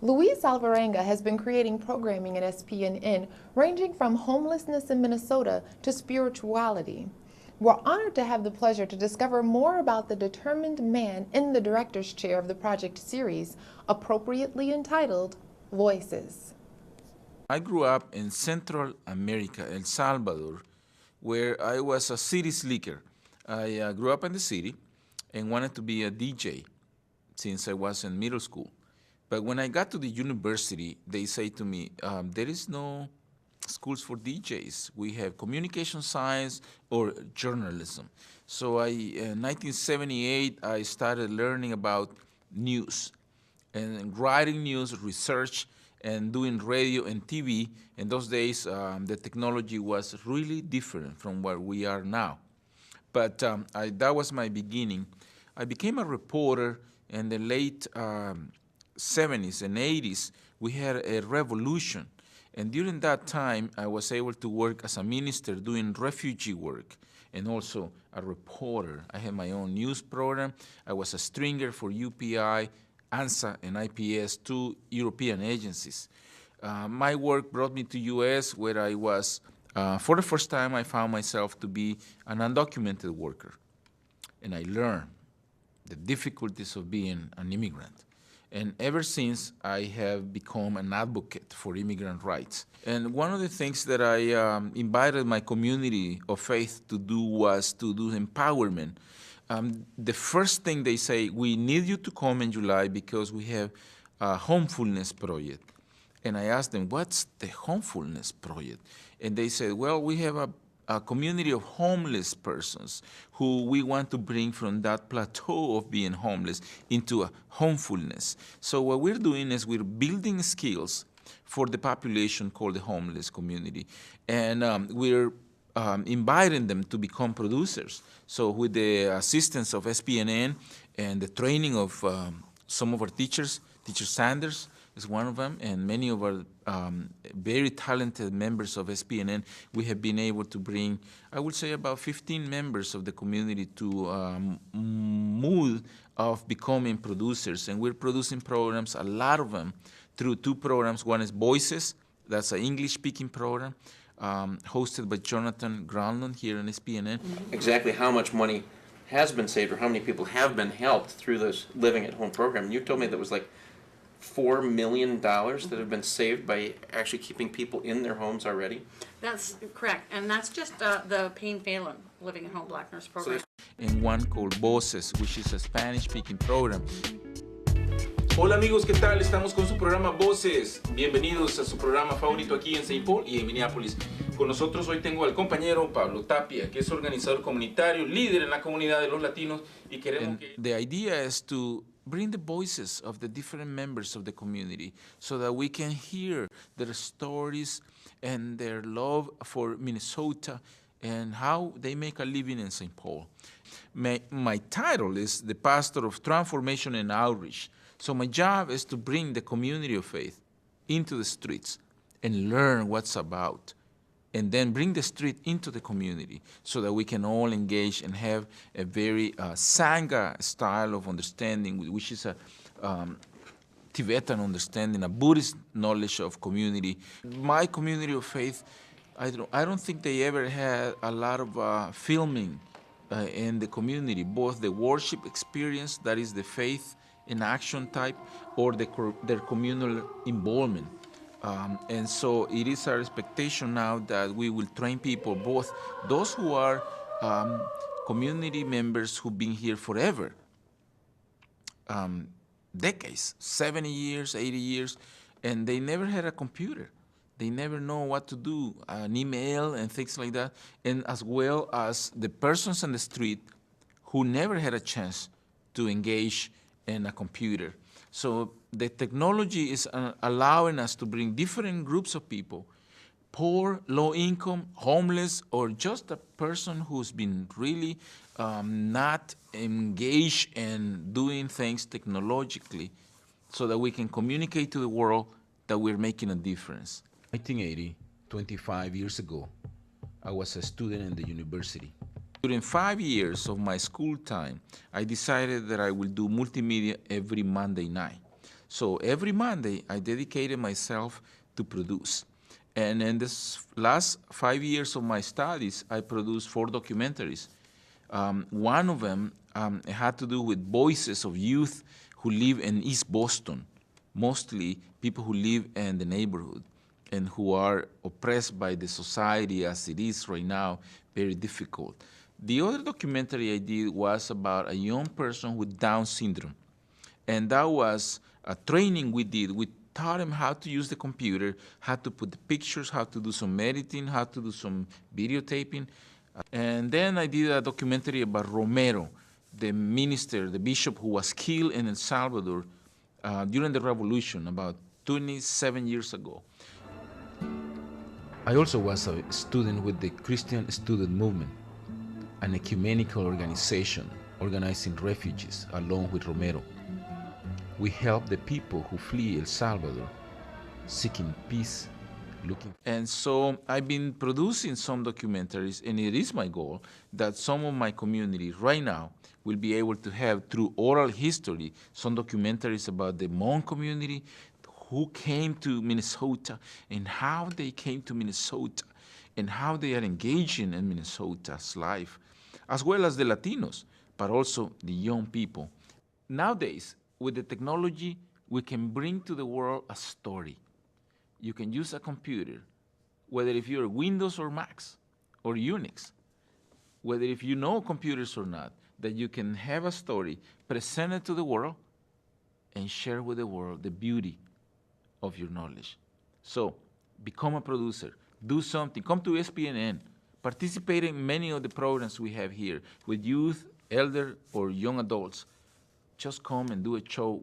Luis Alvarenga has been creating programming at SPNN ranging from homelessness in Minnesota to spirituality. We're honored to have the pleasure to discover more about the determined man in the director's chair of the project series, appropriately entitled Voices. I grew up in Central America, El Salvador, where I was a city slicker. I grew up in the city and wanted to be a DJ since I was in middle school. But when I got to the university, they say to me, there is no schools for DJs. We have communication science or journalism. So in 1978, I started learning about news and writing news, research, and doing radio and TV. In those days, the technology was really different from where we are now. But that was my beginning. I became a reporter in the late 70s and 80s. We had a revolution. And during that time, I was able to work as a minister doing refugee work and also a reporter. I had my own news program. I was a stringer for UPI, ANSA, and IPS, two European agencies. My work brought me to US where I was, for the first time, I found myself to be an undocumented worker. And I learned the difficulties of being an immigrant. And ever since, I have become an advocate for immigrant rights. And one of the things that I invited my community of faith to do was to do empowerment. The first thing they say, we need you to come in July because we have a homefulness project. And I asked them, what's the homefulness project? And they said, well, we have a community of homeless persons who we want to bring from that plateau of being homeless into a homefulness. So what we're doing is we're building skills for the population called the homeless community. And we're inviting them to become producers. So with the assistance of SPNN and the training of some of our teachers, Teacher Sanders is one of them, and many of our very talented members of SPNN, we have been able to bring, I would say, about 15 members of the community to mood of becoming producers. And we're producing programs, a lot of them, through two programs. One is Voices, that's an English-speaking program, hosted by Jonathan Granlund here in SPNN. Exactly how much money has been saved or how many people have been helped through this living at home program. And you told me that was like $4 million that have been saved by actually keeping people in their homes already? That's correct, and that's just the Pain Phelan Living at Home Black Nurse Program. And one called Voices, which is a Spanish-speaking program. Hola amigos, ¿qué tal? Estamos con su programa Voces. Bienvenidos a su programa favorito aquí en St. Paul y en Minneapolis. Con nosotros hoy tengo al compañero Pablo Tapia, que es organizador comunitario, líder en la comunidad de los latinos, y queremos que... The idea is to bring the voices of the different members of the community so that we can hear their stories and their love for Minnesota and how they make a living in St. Paul. My title is the Pastor of Transformation and Outreach. So my job is to bring the community of faith into the streets and learn what's about, and then bring the street into the community so that we can all engage and have a very Sangha style of understanding, which is a Tibetan understanding, a Buddhist knowledge of community. My community of faith, I don't think they ever had a lot of filming in the community, both the worship experience, that is the faith in action type, or their communal involvement. And so it is our expectation now that we will train people, both those who are community members who've been here forever, decades, 70 years, 80 years, and they never had a computer. They never know what to do, an email and things like that, and as well as the persons on the street who never had a chance to engage in a computer. So the technology is allowing us to bring different groups of people, poor, low income, homeless, or just a person who's been really not engaged in doing things technologically, so that we can communicate to the world that we're making a difference. 1980, 25 years ago, I was a student in the university. During 5 years of my school time, I decided that I will do multimedia every Monday night. So every Monday, I dedicated myself to produce. And in this last 5 years of my studies, I produced 4 documentaries. One of them had to do with voices of youth who live in East Boston, mostly people who live in the neighborhood and who are oppressed by the society as it is right now, very difficult. The other documentary I did was about a young person with Down syndrome. And that was a training we did. We taught him how to use the computer, how to put the pictures, how to do some editing, how to do some videotaping. And then I did a documentary about Romero, the minister, the bishop who was killed in El Salvador during the revolution about 27 years ago. I also was a student with the Christian Student Movement, an ecumenical organization organizing refugees along with Romero. We help the people who flee El Salvador, seeking peace, looking. And so I've been producing some documentaries, and it is my goal that some of my community right now will be able to have, through oral history, some documentaries about the Hmong community, who came to Minnesota and how they came to Minnesota and how they are engaging in Minnesota's life, as well as the Latinos, but also the young people. Nowadays, with the technology, we can bring to the world a story. You can use a computer, whether if you're Windows or Macs or Unix, whether if you know computers or not, that you can have a story presented to the world and share with the world the beauty of your knowledge. So become a producer, do something, come to SPNN, participate in many of the programs we have here with youth, elder, or young adults. Just come and do a show.